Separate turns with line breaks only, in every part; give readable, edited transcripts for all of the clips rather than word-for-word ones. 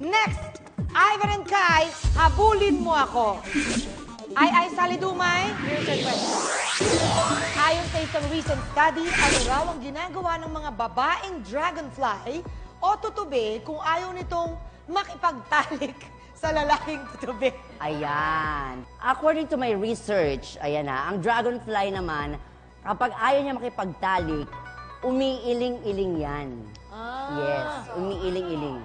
Next, Ivan and Kai, habulin mo ako. Ay, Sally Dumay, here's your question. Ayon sa isang recent study, ano raw ang ginagawa ng mga babaeng dragonfly o tutubi kung ayaw nitong makipagtalik sa lalaking tutubi?
Ayan. According to my research, ayan na, ang dragonfly naman, kapag ayaw niya makipagtalik, umiiling-iling yan. Yes, umiiling-iling.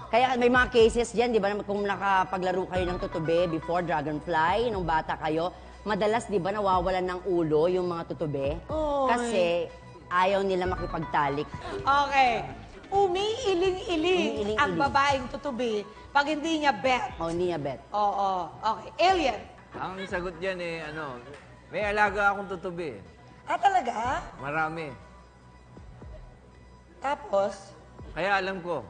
Kaya may mga cases dyan, di ba, kung nakapaglaro kayo ng tutubi before dragonfly, nung bata kayo, madalas, di ba, nawawalan ng ulo yung mga tutubi? Kasi ayaw nila makipagtalik.
Okay. Umiiling-iling ang babaeng tutubi pag hindi niya bet.
O, hindi niya bet.
Oo. Okay. Alien.
Ang sagot dyan may alaga akong tutubi.
Ah, talaga?
Marami.
Tapos,
Kaya alam ko,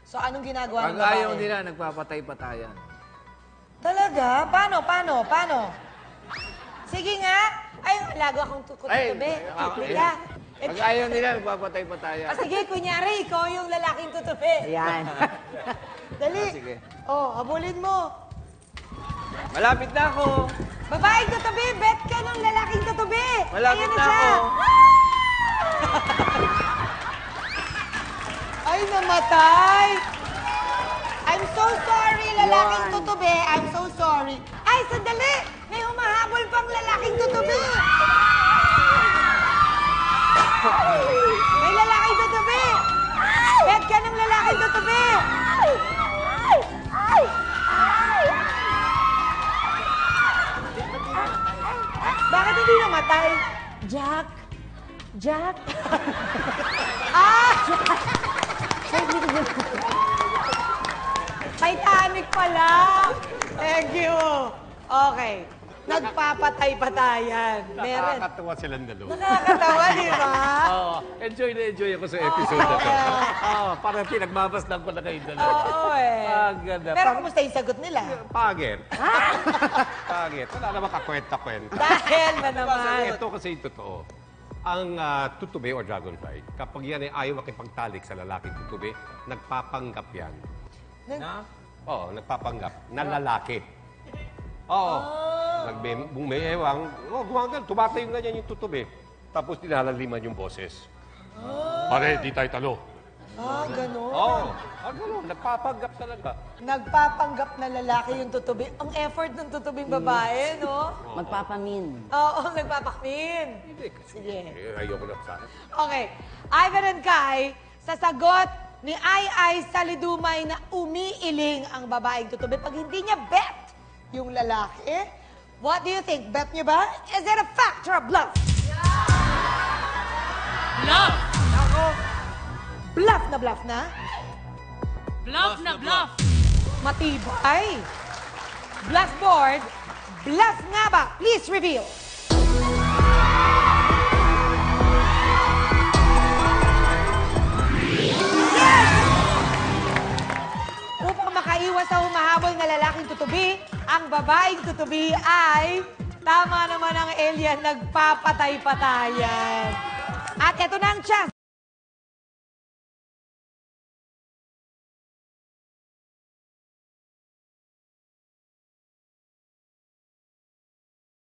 so anong ginagawa ng
pag
babae?
ayaw nila, nagpapatay-patayan.
Talaga? Paano? Sige nga. Ay, alaga akong tutubi. Sige.
Pag ayaw nila, nagpapatay-patayan.
Sige, kunyari, ikaw yung lalaking tutubi.
Ayan.
Dali.
Sige.
Habulin mo.
Malapit na ako.
Babaeng tutubi, bet ka ng lalaking tutubi.
Malapit
Ayan
na
siya.
ako.
Ay, namatay. I'm so sorry, lalaking tutubi. I'm so sorry. Ay, sandali. May humahabol pang lalaking tutubi. May lalaking tutubi. Bet ka ng lalaking tutubi. Bakit hindi namatay?
Jack! Jack!
Titanic pala. Thank you. Okay. Nagpapatay-patayan. Meron.
Nakakatawa silang dalawa.
Nakakatawa, di ba?
Oo, enjoy na enjoy ako sa episode na to. Oo, parang pinagmabasdan ko na kayo dalawa.
Oo eh.
Ah, ganda.
Pero kumusta yung sagot nila?
Pagit. Pagit. Wala naman kakwenta-kwenta.
Dahil ba naman?
Ito kasi yung totoo. Ang tutubi o dragonfly, kapag yan ay ayaw makipagtalik sa lalaking tutubi, nagpapanggap yan. Oo, nagpapanggap na lalaki. Oo. May ewang, gumagal, tumatayo nga yan yung tutubi. Tapos nilalaliman yung boses. Pare, di tayo talo.
Ganon.
Oo. Ganon. Nagpapanggap talaga.
Nagpapanggap na lalaki yung tutubi. Ang effort ng tutubing babae, no?
Magpapamin.
Oo, nagpapakmin.
Hindi, kasi
Sige.
ayoko na sa
Okay. Ivan and Kai, sa sagot ni Ay Salidumay na umiiling ang babaeng tutubi pag hindi niya bet yung lalaki. What do you think? Bet niyo ba? Is it a fact or a bluff?
Bluff!
Bluff na bluff na?
Bluff na bluff!
Matibay. Bluff board. Bluff nga ba? Please reveal. Upang makaiwas sa humahabol na lalaking tutubi, ang babaeng tutubi ay, tama naman ang alien, nagpapatay-patayan. At ito na ang chance